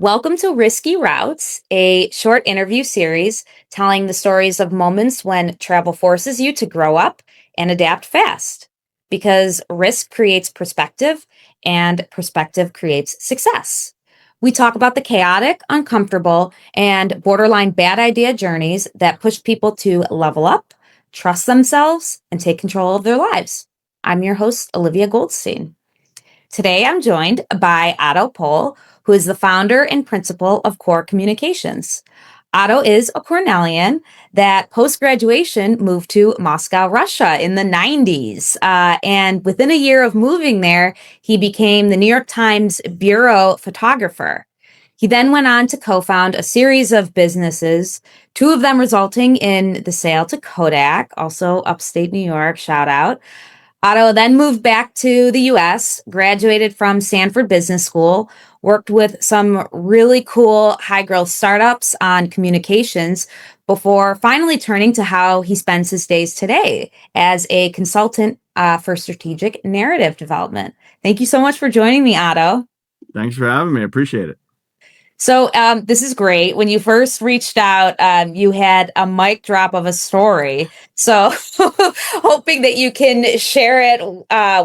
Welcome to Risky Routes, a short interview series telling the stories of moments when travel forces you to grow up and adapt fast. Because risk creates perspective, and perspective creates success. We talk about the chaotic, uncomfortable, and borderline bad idea journeys that push people to level up, trust themselves, and take control of their lives. I'm your host, Olivia Goldstein. Today, I'm joined by Otto Pohl, who is the founder and principal of Core Communications. Otto is a Cornellian that post graduation moved to Moscow, Russia in the 90s. And within a year of moving there, he became the New York Times bureau photographer. He then went on to co found a series of businesses, two of them resulting in the sale to Kodak, also upstate New York, shout out. Otto then moved back to the US, graduated from Stanford Business School, worked with some really cool high growth startups on communications before finally turning to how he spends his days today as a consultant for strategic narrative development. Thank you so much for joining me, Otto. Thanks for having me. I appreciate it. So this is great. When you first reached out, you had a mic drop of a story. So hoping that you can share it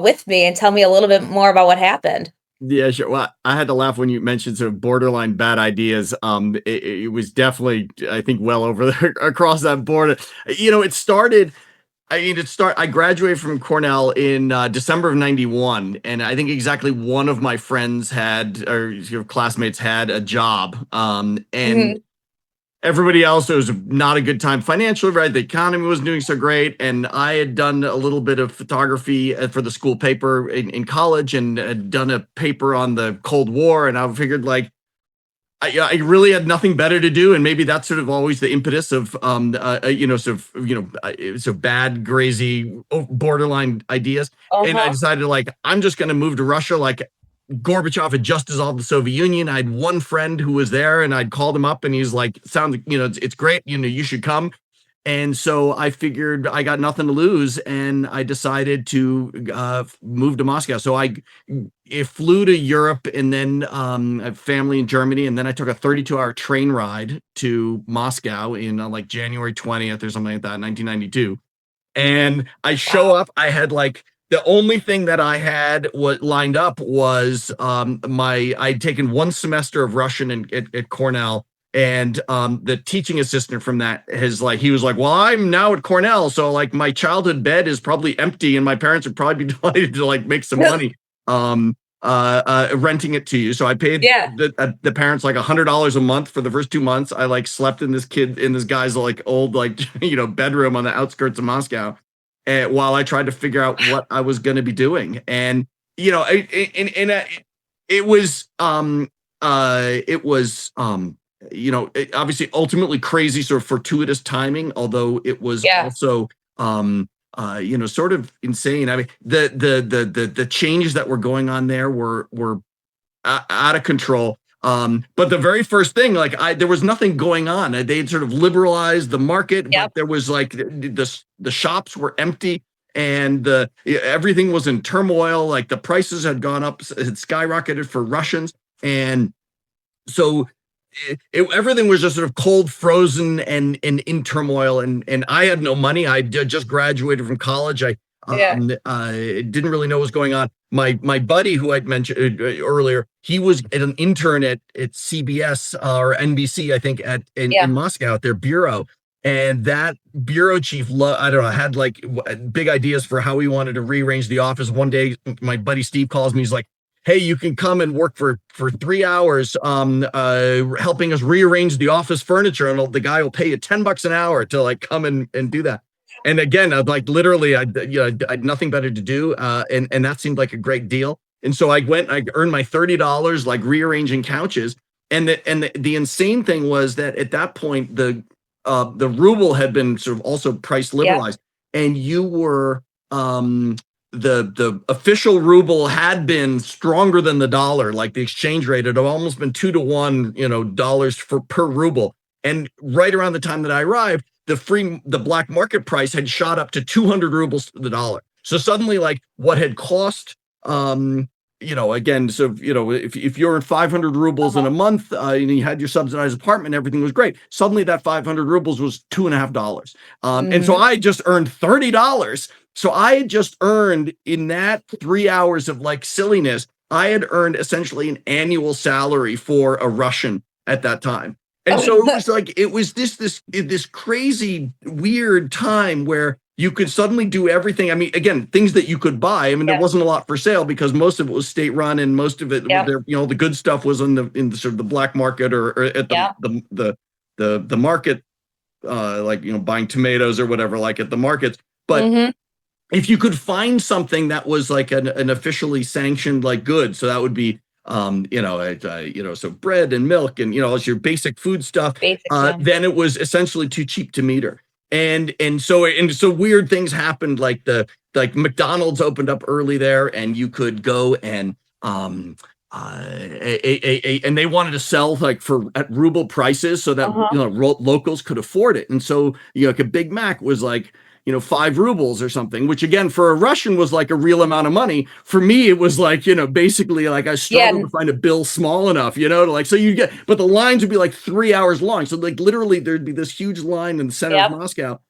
with me and tell me a little bit more about what happened. Yeah, sure. Well, I had to laugh when you mentioned sort of borderline bad ideas. It was definitely, I think, well over there across that board. It started. I graduated from Cornell in December of '91, and I think exactly one of my friends had, or classmates had, a job. And Mhm. everybody else, it was not a good time financially, right? The economy wasn't doing so great. And I had done a little bit of photography for the school paper in college, and had done a paper on the Cold War. And I figured, like, I really had nothing better to do. And maybe that's sort of always the impetus of, so bad, crazy, borderline ideas. And I Uh-huh. decided, like, I'm just going to move to Russia. Like, Gorbachev had just dissolved the Soviet Union. I had one friend who was there, and I'd called him up, and he's like, "Sounds, it's great. You should come." And so I figured I got nothing to lose, and I decided to move to Moscow. So I flew to Europe, and then I have family in Germany, and then I took a 32-hour train ride to Moscow in like January 20th or something like that, 1992. And I show Wow. up, I had like the only thing that I had what lined up was my I'd taken one semester of Russian at Cornell, and the teaching assistant from that he was like, well, I'm now at Cornell, so like my childhood bed is probably empty, and my parents would probably be delighted to like make some money um renting it to you. So I paid Yeah. the parents like $100 a month for the first 2 months. I like slept in this guy's like old like bedroom on the outskirts of Moscow, and while I tried to figure out what I was going to be doing. And it was obviously ultimately crazy, sort of fortuitous timing, although it was Yeah. also sort of insane. I mean, the changes that were going on there were out of control. But the very first thing, there was nothing going on. They'd sort of liberalized the market, but Yep. there was like the shops were empty, and everything was in turmoil. Like the prices had gone up, had skyrocketed for Russians, and so everything was just sort of cold, frozen, and in turmoil. And I had no money. I just graduated from college. I Yeah. didn't really know what was going on. My buddy, who I'd mentioned earlier, he was an intern at CBS or NBC, I think, in Yeah. Moscow at their bureau. And that bureau chief, I don't know, had like big ideas for how he wanted to rearrange the office. One day, my buddy Steve calls me. He's like, hey, you can come and work for 3 hours helping us rearrange the office furniture, and the guy will pay you $10 an hour to like come and do that. And again, I'd like literally I had nothing better to do, and that seemed like a great deal. And so I went, I earned my $30 like rearranging couches. And the insane thing was that at that point the ruble had been sort of also price Yeah. liberalized, and you were the official ruble had been stronger than the dollar. Like the exchange rate had almost been 2 to 1, dollars per ruble. And right around the time that I arrived, the black market price had shot up to 200 rubles to the dollar. So suddenly, like what had cost again, so if you earned 500 rubles in Uh-huh. a month, and you had your subsidized apartment, everything was great. Suddenly, that 500 rubles was $2.50. And so Mhm. I just earned $30. So I had just earned in that 3 hours of like silliness, I had earned essentially an annual salary for a Russian at that time. And so it was like it was this crazy weird time where you could suddenly do everything. I mean, again, things that you could buy. I mean, there Yep, wasn't a lot for sale because most of it was state run, and most of it was yep, there. The good stuff was in the sort of the black market, or at yep. the market, like buying tomatoes or whatever, like at the markets. But Mhm. if you could find something that was like an officially sanctioned like good, so that would be so bread and milk and as your basic food stuff, Basics, yeah. then it was essentially too cheap to meter. And so weird things happened, like the like McDonald's opened up early there, and you could go and and they wanted to sell like for at ruble prices so that Uh-huh. locals could afford it. And so like a Big Mac was like 5 rubles or something, which again for a Russian was like a real amount of money. For me, it was like basically like I Yeah, struggled to find a bill small enough, to like, so you get, but the lines would be like 3 hours long. So like literally there'd be this huge line in the center of yep. Moscow,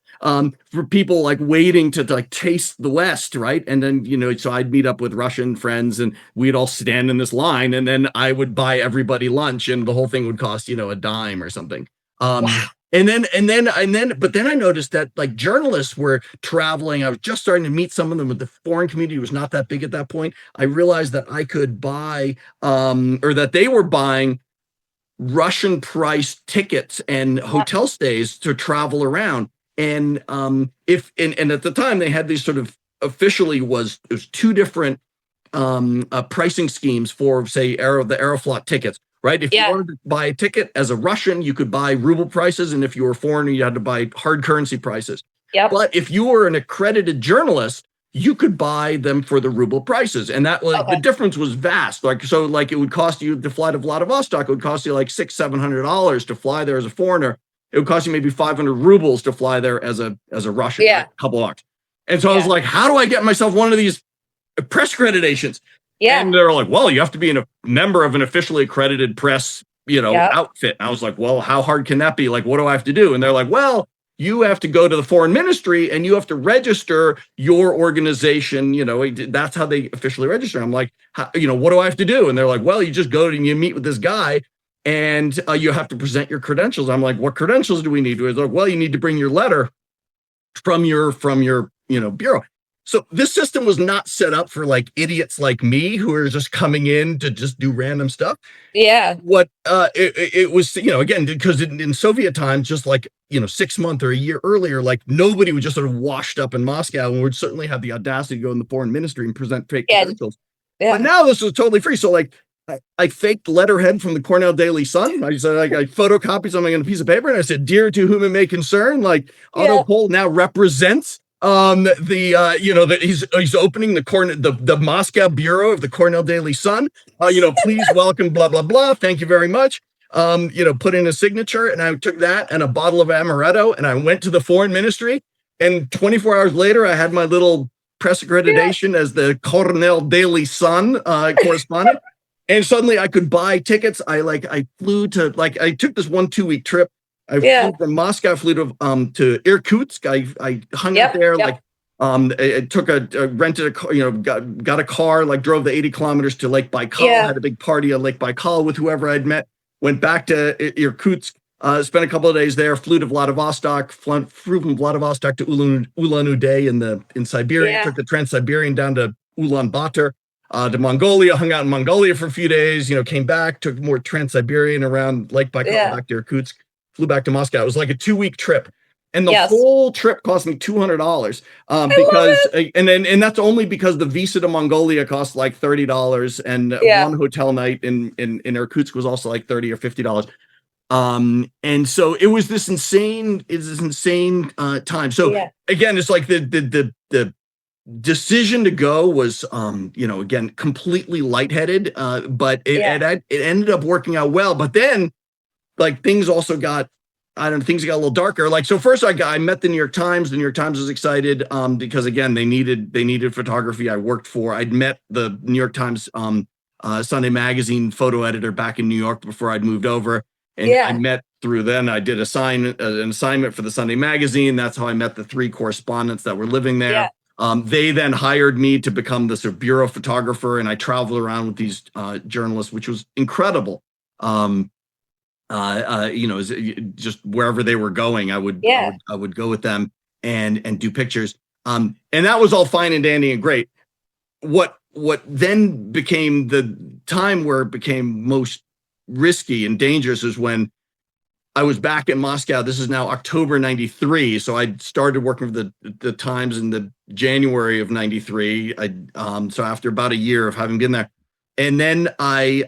for people like waiting to like taste the West, right? And then so I'd meet up with Russian friends, and we'd all stand in this line, and then I would buy everybody lunch, and the whole thing would cost a dime or something. Um, Wow. but then I noticed that like journalists were traveling. I was just starting to meet some of them, but the foreign community was not that big at that point. I realized that I could buy, or that they were buying Russian priced tickets and Yep, hotel stays to travel around. And if and at the time they had these sort of officially it was two different pricing schemes for say the Aeroflot tickets. Right. If you yeah, wanted to buy a ticket as a Russian, you could buy ruble prices. And if you were a foreigner, you had to buy hard currency prices. yep. But if you were an accredited journalist, you could buy them for the ruble prices. And that like the Okay. difference was vast. Like, so like it would cost you to fly to Vladivostok, it would cost you like $600-700 to fly there as a foreigner. It would cost you maybe 500 rubles to fly there as a Russian, right? Yeah, A couple bucks. And so I was yeah, like, how do I get myself one of these press accreditations? yeah, And they're like, well, you have to be a member of an officially accredited press, yep. outfit. And I was like, well, how hard can that be? Like, what do I have to do? And they're like, well, you have to go to the foreign ministry and you have to register your organization. That's how they officially register. I'm like, what do I have to do? And they're like, well, you just go and you meet with this guy, and you have to present your credentials. I'm like, what credentials do we need? They're like, well, you need to bring your letter from your bureau. So this system was not set up for like idiots like me who are just coming in to just do random stuff. Yeah, What it was, again, because in Soviet times, just like 6 months or a year earlier, like nobody was just sort of washed up in Moscow and would certainly have the audacity to go in the foreign ministry and present fake yeah, credentials. But yeah, now this was totally free. So like I faked letterhead from the Cornell Daily Sun. I said like I photocopied something on a piece of paper, and I said, "Dear to whom it may concern," like Otto yeah, Pohl now represents that he's opening the Moscow bureau of the Cornell Daily Sun. Please welcome blah blah blah. Thank you very much. Put in a signature, and I took that and a bottle of amaretto, and I went to the foreign ministry. And 24 hours later, I had my little press yeah, accreditation as the Cornell Daily Sun correspondent. And suddenly I could buy tickets. I flew to, like, I took this 1 2 week trip. I yeah, flew from Moscow, flew to Irkutsk. I hung out yep, there, yep, like, I took rented a car, got a car, like drove the 80 kilometers to Lake Baikal, yeah, had a big party at Lake Baikal with whoever I'd met, went back to Irkutsk, spent a couple of days there, flew to Vladivostok, flew from Vladivostok to Ulan-Ude in Siberia, yeah, took the Trans-Siberian down to Ulaanbaatar, to Mongolia, hung out in Mongolia for a few days, came back, took more Trans-Siberian around Lake Baikal, yeah. back to Irkutsk, flew back to Moscow. It was like a 2 week trip. And the Yes. whole trip cost me $200, I love because, it. and that's only because the visa to Mongolia cost like $30, and Yeah, one hotel night in Irkutsk was also like $30 or $50. And so it's this insane time. So yeah, again, it's like the decision to go was, again, completely lightheaded, but yeah, it ended up working out well. But then like things also got I don't know, things got a little darker. Like, so first I met the New York Times. The New York Times was excited because again, they needed photography. I'd met the New York Times Sunday Magazine photo editor back in New York before I'd moved over. And I Yeah. met through then. I did an assignment for the Sunday Magazine. That's how I met the three correspondents that were living there. Yeah. They then hired me to become the sort of bureau photographer, and I traveled around with these journalists, which was incredible. Just wherever they were going, Yeah. I would go with them and do pictures. And that was all fine and dandy and great. What then became the time where it became most risky and dangerous is when I was back in Moscow. This is now October 93. So I started working for the Times in the January of 93. So after about a year of having been there. And then I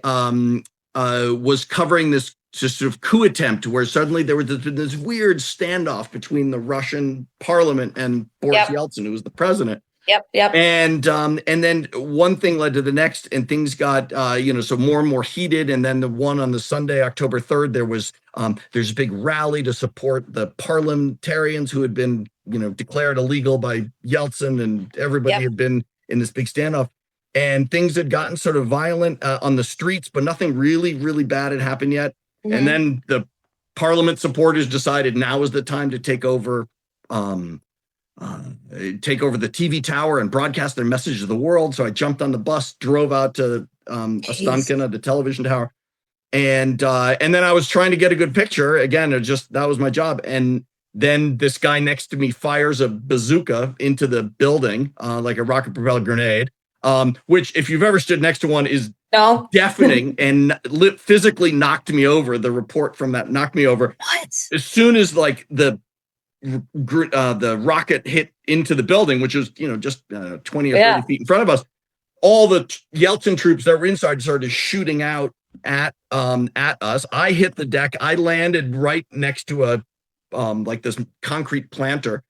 was covering this just sort of coup attempt where suddenly there was this weird standoff between the Russian parliament and Boris Yep. Yeltsin, who was the president. Yep. Yep. And then one thing led to the next, and things got so more and more heated. And then the one on the Sunday, October 3rd, there's a big rally to support the parliamentarians who had been declared illegal by Yeltsin, and everybody Yep. had been in this big standoff. And things had gotten sort of violent on the streets, but nothing really, really bad had happened yet. And then the parliament supporters decided now was the time to take over the TV tower and broadcast their message to the world. So I jumped on the bus, drove out to Ostankino, the television tower, and then I was trying to get a good picture. Again, that was my job. And then this guy next to me fires a bazooka into the building, like a rocket propelled grenade, which, if you've ever stood next to one, is deafening and physically knocked me over. The report from that knocked me over. What? As soon as like the rocket hit into the building, which was just 20 or 30 feet in front of us, all the Yeltsin troops that were inside started shooting out at us. I hit the deck. I landed right next to a like this concrete planter,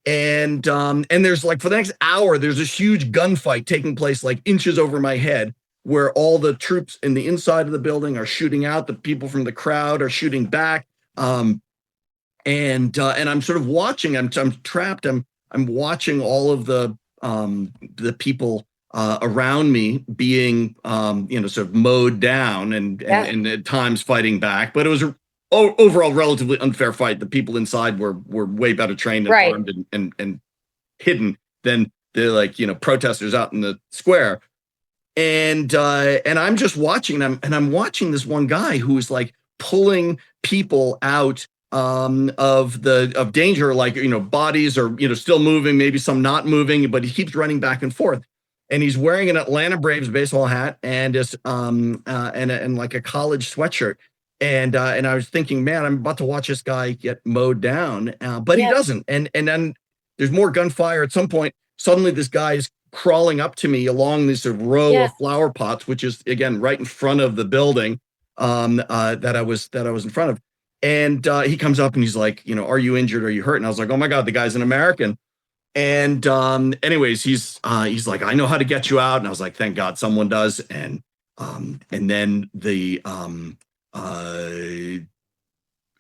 and there's like, for the next hour there's this huge gunfight taking place like inches over my head, where all the troops in the inside of the building are shooting out. The people from the crowd are shooting back. And I'm sort of watching. I'm trapped. I'm watching all of the people around me being sort of mowed down and at times fighting back. But it was overall relatively unfair fight. The people inside were way better trained and armed and hidden than the protesters out in the square. And I'm just watching them, and I'm watching this one guy who is like pulling people out of danger, like bodies are still moving, maybe some not moving, but he keeps running back and forth. And he's wearing an Atlanta Braves baseball hat and and like a college sweatshirt. And I was thinking, man, I'm about to watch this guy get mowed down, but he doesn't. And then there's more gunfire. At some point, suddenly this guy is crawling up to me along this row of flower pots, which is again right in front of the building that I was in front of. And he comes up and he's like, are you injured? Are you hurt? And I was like, oh my God, the guy's an American. And anyways, he's like, I know how to get you out. And I was like, thank God someone does. And then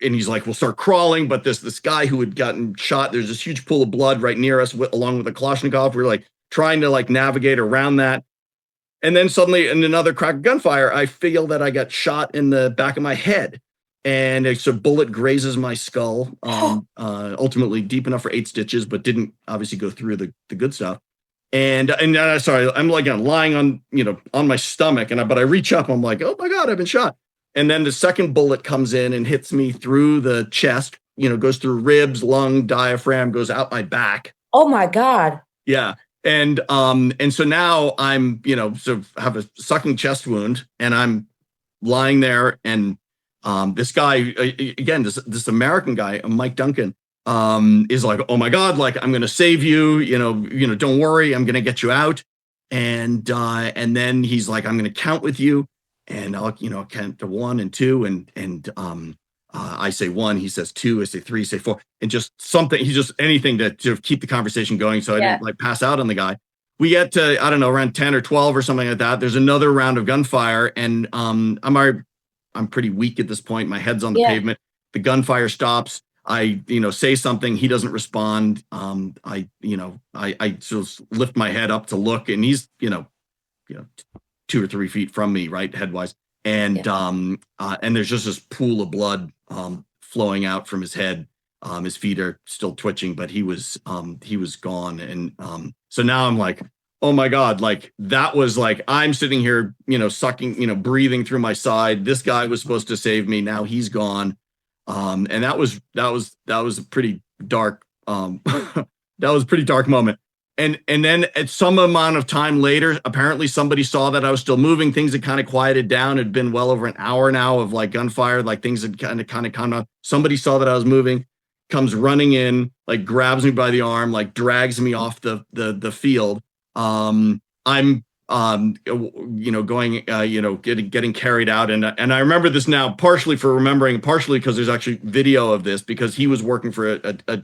and he's like, we'll start crawling. But this guy who had gotten shot, there's this huge pool of blood right near us, along with a Kalashnikov. We were like trying to like navigate around that. And then suddenly in another crack of gunfire, I feel that I got shot in the back of my head. And a bullet grazes my skull, ultimately deep enough for 8 stitches, but didn't obviously go through the good stuff. And sorry, I'm like lying on on my stomach, but I reach up, I'm like, oh my God, I've been shot. And then the second bullet comes in and hits me through the chest, goes through ribs, lung, diaphragm, goes out my back. Oh my God. Yeah. And so now I'm sort of have a sucking chest wound, and I'm lying there, and this guy, again, this American guy, Mike Duncan, is like, oh my God, like, I'm going to save you, don't worry, I'm going to get you out. And then he's like, I'm going to count with you, and I'll, count to 1 and 2. And I say 1, he says 2, I say 3, say 4, and just something, he's just anything to sort of keep the conversation going. So I didn't like pass out on the guy. We get to, I don't know, around 10 or 12 or something like that. There's another round of gunfire, and I'm pretty weak at this point. My head's on the pavement. the gunfire stops. I, say something. He doesn't respond. I just lift my head up to look, and he's, you know, 2 or 3 feet from me, right, headwise. Yeah. And there's just this pool of blood flowing out from his head. His feet are still twitching, but he was gone. And so now I'm like, oh my God, like that was like I'm sitting here, sucking, breathing through my side. This guy was supposed to save me. Now he's gone. And that was a pretty dark that was a pretty dark moment. And then at some amount of time later, apparently somebody saw that I was still moving. Things had kind of quieted down. It had been well over an hour now of like gunfire, like things had kind of come up. Somebody saw that I was moving, comes running in, like grabs me by the arm, like drags me off the field. I'm going, getting carried out. And I remember this now partially for remembering, partially because there's actually video of this, because he was working for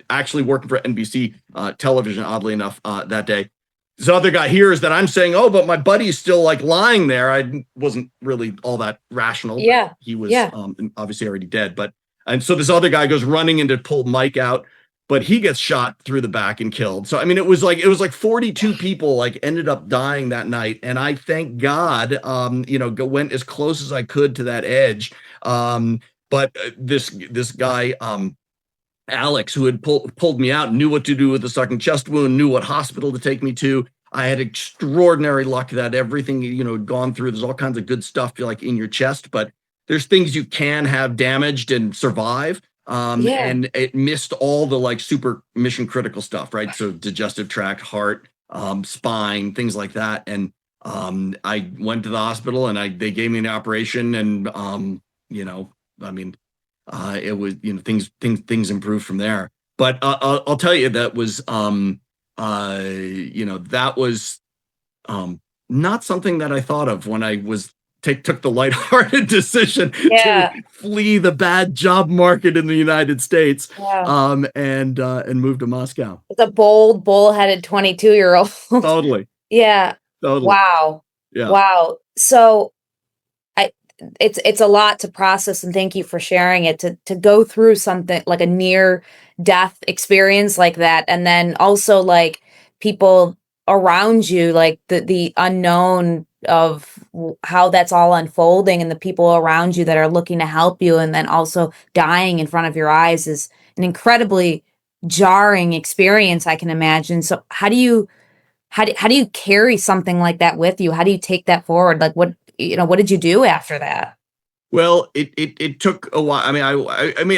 actually working for NBC television, oddly enough, that day. This other guy hears that I'm saying, oh, but my buddy's still like lying there. I wasn't really all that rational, but Yeah. he was Yeah. obviously already dead. And so this other guy goes running in to pull Mike out, but he gets shot through the back and killed. So I mean, it was like 42 people like ended up dying that night, and I thank God, went as close as I could to that edge. But this guy, Alex, who had pulled me out, knew what to do with the sucking chest wound, knew what hospital to take me to. I had extraordinary luck that everything, had gone through. There's all kinds of good stuff like in your chest, but there's things you can have damaged and survive. Yeah. And it missed all the like super mission critical stuff, right? So digestive tract, heart, spine, things like that. And I went to the hospital and they gave me an operation, and I mean, it was, things improved from there. But I'll tell you, that was that was not something that I thought of when I took the lighthearted decision to Yeah. flee the bad job market in the United States, Yeah. and move to Moscow. It's a bold, bull-headed 22-year-old. Totally, Yeah. totally, Wow. yeah. Wow. So I it's a lot to process, and thank you for sharing it, to go through something like a near death experience like that, and then also like people around you, like the unknown of how that's all unfolding, and the people around you that are looking to help you and then also dying in front of your eyes is an incredibly jarring experience, I can imagine. So how do you carry something like that with you? How do you take that forward? Like what did you do after that? Well, it took a while. I mean,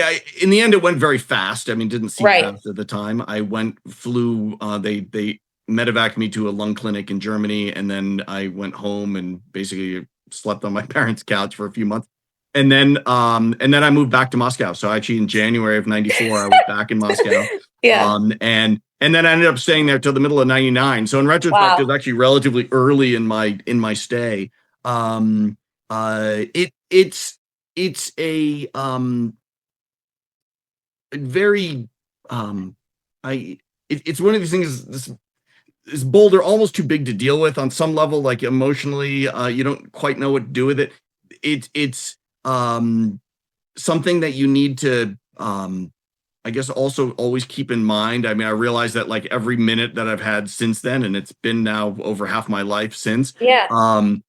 I in the end it went very fast. I mean, didn't seem Right. fast at the time. I flew. They medevaced me to a lung clinic in Germany, and then I went home and basically slept on my parents' couch for a few months, and then I moved back to Moscow. So actually, in January of '94, I was back in Moscow, Yeah. and then I ended up staying there till the middle of '99. So in retrospect, it Wow. was actually relatively early in my stay. It's a very I it's one of these things. This boulder almost too big to deal with on some level, like emotionally. You don't quite know what to do with it. It's something that you need to, I guess, also always keep in mind. I mean, I realize that like every minute that I've had since then, and it's been now over half my life since, Yeah. um,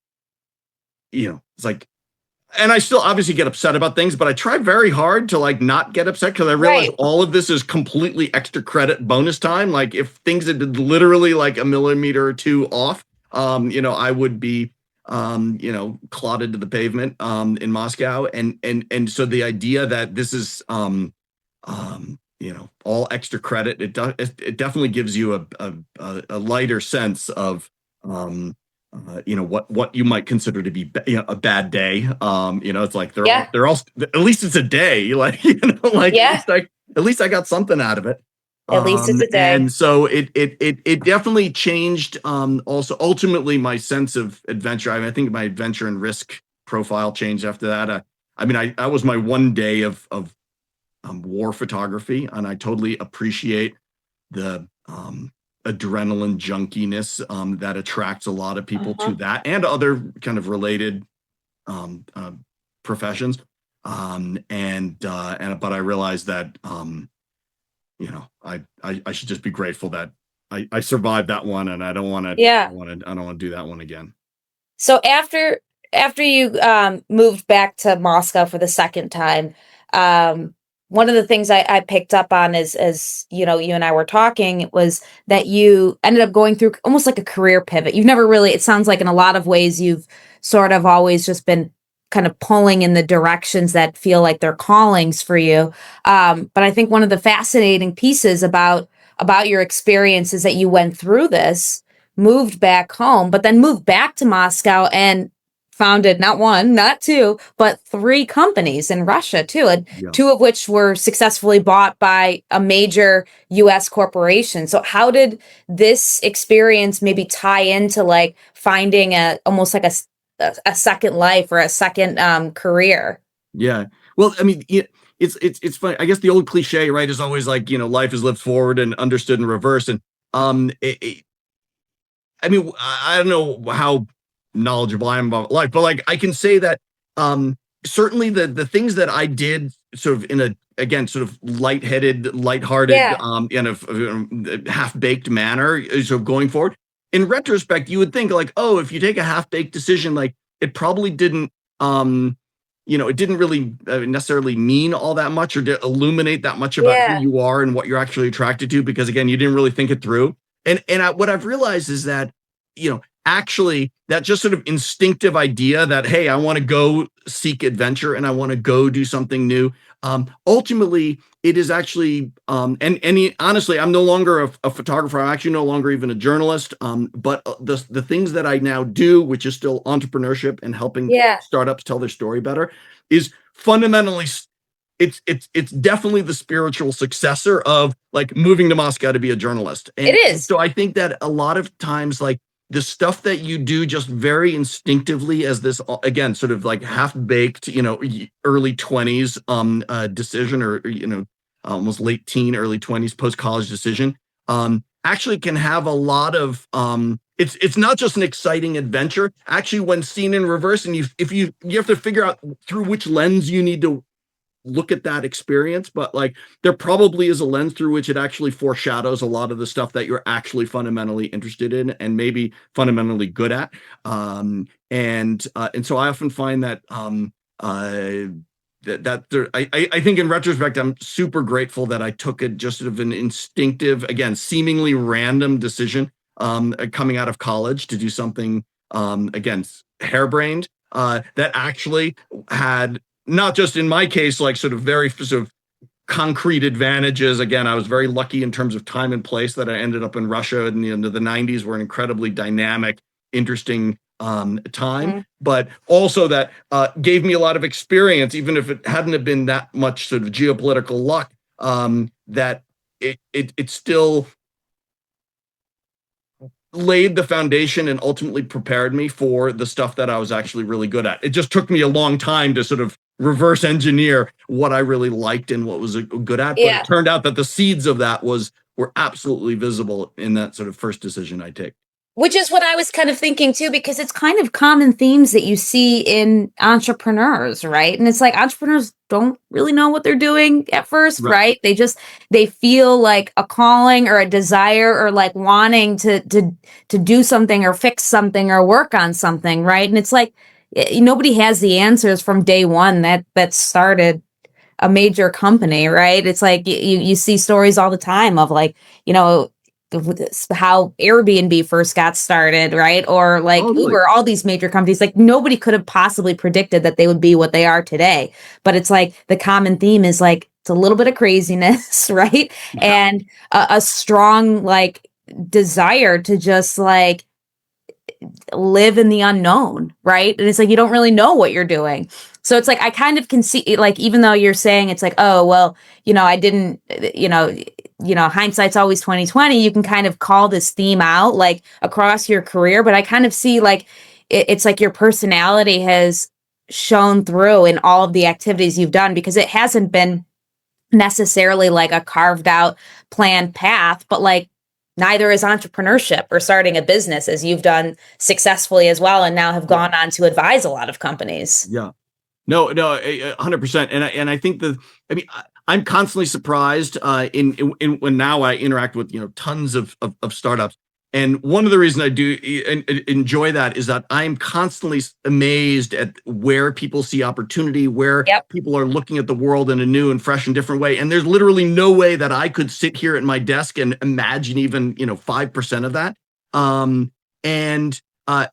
it's like, and I still obviously get upset about things, but I try very hard to like not get upset, because I realize Right. all of this is completely extra credit bonus time. Like if things had been literally like a millimeter or two off, I would be, clotted to the pavement, in Moscow. And so the idea that this is, all extra credit, it definitely gives you a lighter sense of, what you might consider to be, a bad day. It's like Yeah. they're all, at least it's a day, like, like Yeah. at least I got something out of it. At least it's a day. And so it definitely changed, also ultimately my sense of adventure. I mean, I think my adventure and risk profile changed after that. I mean, that was my one day of war photography, and I totally appreciate the adrenaline junkiness, that attracts a lot of people to Uh-huh. that and other kind of related, professions. But I realized that, I should just be grateful that I survived that one, and I don't want to, Yeah. I don't want to do that one again. So after you moved back to Moscow for the second time, um, one of the things I picked up on is, as you know, you and I were talking, was that you ended up going through almost like a career pivot. You've never really, it sounds like in a lot of ways, you've sort of always just been kind of pulling in the directions that feel like they're callings for you. But I think one of the fascinating pieces about your experience is that you went through this, moved back home, but then moved back to Moscow and founded not one, not two, but three companies in Russia too, and Yeah. two of which were successfully bought by a major US corporation. So how did this experience maybe tie into like finding a almost like a second life or a second career? Yeah. Well, I mean, it's funny. I guess the old cliche, right, is always like, life is lived forward and understood in reverse. And I mean, I don't know how knowledgeable I am about life, but like I can say that, certainly the things that I did sort of in a, again, sort of lightheaded, lighthearted, Yeah. in a half-baked manner, so going forward. In retrospect, you would think like, oh, if you take a half-baked decision, like it probably didn't, it didn't really necessarily mean all that much or illuminate that much about who Yeah. you are and what you're actually attracted to, because again, you didn't really think it through. What I've realized is that, actually that just sort of instinctive idea that, hey, I want to go seek adventure and I want to go do something new. Ultimately, it is actually, honestly, I'm no longer a photographer. I'm actually no longer even a journalist. But the things that I now do, which is still entrepreneurship and helping Yeah. startups tell their story better, is fundamentally it's definitely the spiritual successor of like moving to Moscow to be a journalist. It And is. so I think that a lot of times, like the stuff that you do just very instinctively as this, again, sort of like half baked, early 20s decision, or almost late teen, early 20s post college decision, actually can have a lot of, it's not just an exciting adventure. Actually, when seen in reverse, and you have to figure out through which lens you need to look at that experience, but like there probably is a lens through which it actually foreshadows a lot of the stuff that you're actually fundamentally interested in and maybe fundamentally good at. And so I often find that, I think in retrospect, I'm super grateful that I took it just sort of an instinctive, again, seemingly random decision, coming out of college to do something, again, harebrained, that actually had, not just in my case, like sort of very sort of concrete advantages. Again, I was very lucky in terms of time and place that I ended up in Russia in the end of the 90s, were an incredibly dynamic, interesting, time, Mhm. but also that, gave me a lot of experience, even if it hadn't have been that much sort of geopolitical luck, that it still laid the foundation and ultimately prepared me for the stuff that I was actually really good at. It just took me a long time to sort of reverse engineer what I really liked and what was good at, but it Yeah. turned out that the seeds of that were absolutely visible in that sort of first decision I take. Which is what I was kind of thinking too, because it's kind of common themes that you see in entrepreneurs, right? And it's like entrepreneurs don't really know what they're doing at first, Right. right? They feel like a calling or a desire or like wanting to do something or fix something or work on something, right? And it's like nobody has the answers from day one that started a major company, right? It's like you see stories all the time of like, you know, how Airbnb first got started, right? Or like Totally. Uber, all these major companies, like nobody could have possibly predicted that they would be what they are today. But it's like the common theme is like it's a little bit of craziness, right? And a strong like desire to just like live in the unknown, right? And it's like you don't really know what you're doing. So it's like I kind of can see like even though you're saying it's like, oh, well, I didn't, hindsight's always 2020, you can kind of call this theme out like across your career, but I kind of see like it's like your personality has shown through in all of the activities you've done because it hasn't been necessarily like a carved out planned path, but like neither is entrepreneurship or starting a business as you've done successfully as well and now have Yeah. gone on to advise a lot of companies. Yeah. No, no, 100%. And I think I mean, I'm constantly surprised in when now I interact with, tons of startups. And one of the reasons I do enjoy that is that I'm constantly amazed at where people see opportunity, where Yep. people are looking at the world in a new and fresh and different way. And there's literally no way that I could sit here at my desk and imagine even, 5% of that. Um, and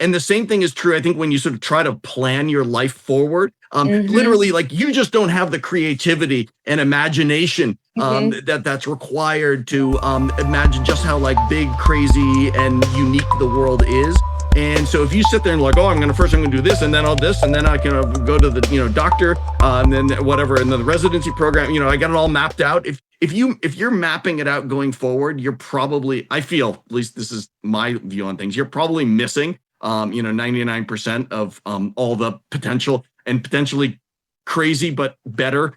and the same thing is true, I think, when you sort of try to plan your life forward. Mm-hmm. Literally, like, you just don't have the creativity and imagination Mm-hmm. that's required to imagine just how like big, crazy, and unique the world is. And so if you sit there and like, oh, I'm gonna do this, and then all this, and then I can go to the doctor, and then whatever, and then the residency program, I got it all mapped out. If you're mapping it out going forward, you're probably, I feel, at least this is my view on things, you're probably missing 99% of all the potential and potentially crazy but better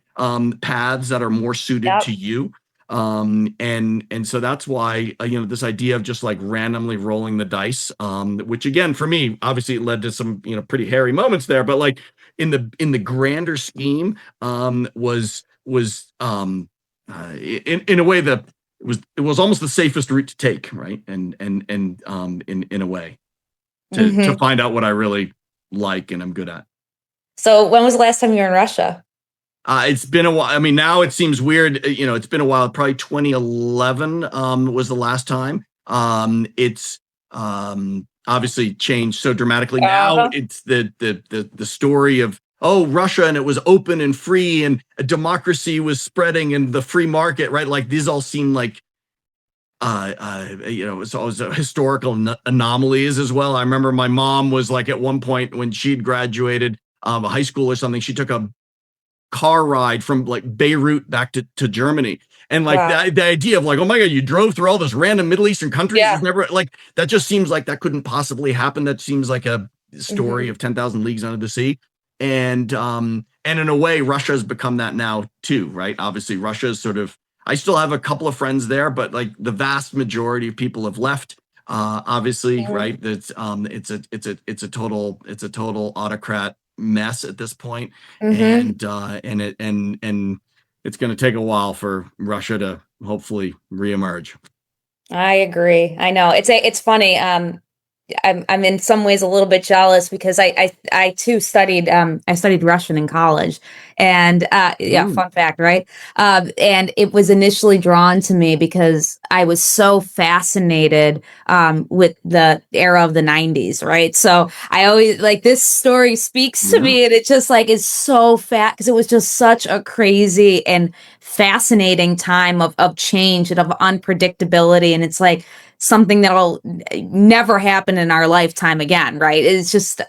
paths that are more suited Yep. to you. And so that's why this idea of just like randomly rolling the dice, which again for me obviously it led to some pretty hairy moments there, but like in the grander scheme, was in a way that it was almost the safest route to take, right? And in a way to Mm-hmm. find out what I really like and I'm good at. So when was the last time you were in Russia? It's been a while. I mean, now it seems weird. It's been a while. Probably 2011 was the last time. It's obviously changed so dramatically. Now Uh-huh. it's the story of, oh, Russia, and it was open and free, and a democracy was spreading, and the free market, right? Like these all seem like it's always historical anomalies as well. I remember my mom was like at one point when she'd graduated high school or something, she took a car ride from like Beirut back to Germany. And like Wow. the idea of like, oh my God, you drove through all this random Middle Eastern countries. There's Yeah. never like, that just seems like that couldn't possibly happen. That seems like a story Mm-hmm. of 10,000 leagues under the sea. And in a way, Russia has become that now too, right? Obviously, Russia is sort of, I still have a couple of friends there, but like the vast majority of people have left. Obviously, Mm-hmm. right? That's it's a total autocrat mess at this point, Mm-hmm. and it's going to take a while for Russia to hopefully reemerge. I agree. I know. It's funny. I'm in some ways a little bit jealous because I too studied I studied Russian in college, and yeah, Mm, fun fact, right? And it was initially drawn to me because I was so fascinated with the era of the 90s, right? So I always like this story speaks to yeah, me, and it just like is so fat because it was just such a crazy and fascinating time of change and of unpredictability, and it's like something that'll never happen in our lifetime again, right? It's just a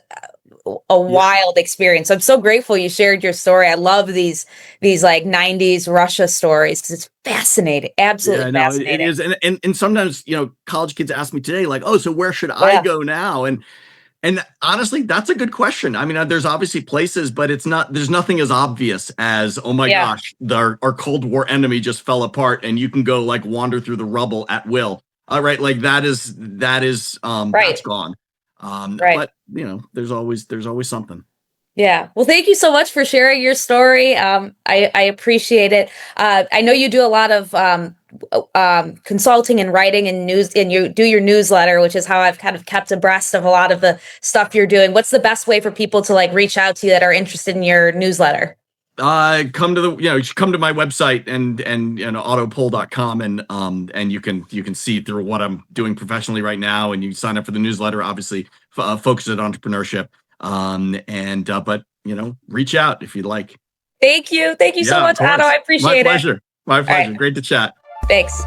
yeah, wild experience. I'm so grateful you shared your story. I love these like 90s Russia stories because it's fascinating, absolutely yeah. No, it fascinating. is, and sometimes college kids ask me today, like, oh, so where should I Yeah. go now? And honestly, that's a good question. I mean, there's obviously places, but it's not. There's nothing as obvious as, oh my Yeah. gosh, our Cold War enemy just fell apart, and you can go like wander through the rubble at will. All right, like that's Right. gone. Right. But there's always something. Yeah. Well, thank you so much for sharing your story. I appreciate it. I know you do a lot of consulting and writing and news, and you do your newsletter, which is how I've kind of kept abreast of a lot of the stuff you're doing. What's the best way for people to like reach out to you that are interested in your newsletter? Come to the you should come to my website and ottopohl.com, and you can see through what I'm doing professionally right now, and you sign up for the newsletter, obviously focus at entrepreneurship, and but reach out if you'd like. Thank you. Thank you so Yeah, of much, Otto. I course, my appreciate it. pleasure, my All right. pleasure, great to chat. Thanks.